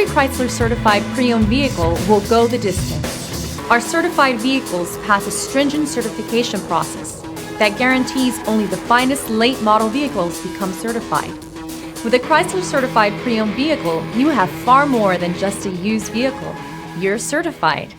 every Chrysler certified pre-owned vehicle will go the distance. Our certified vehicles pass a stringent certification process that guarantees only the finest late model vehicles become certified. With a Chrysler certified pre-owned vehicle, you have far more than just a used vehicle. You're certified.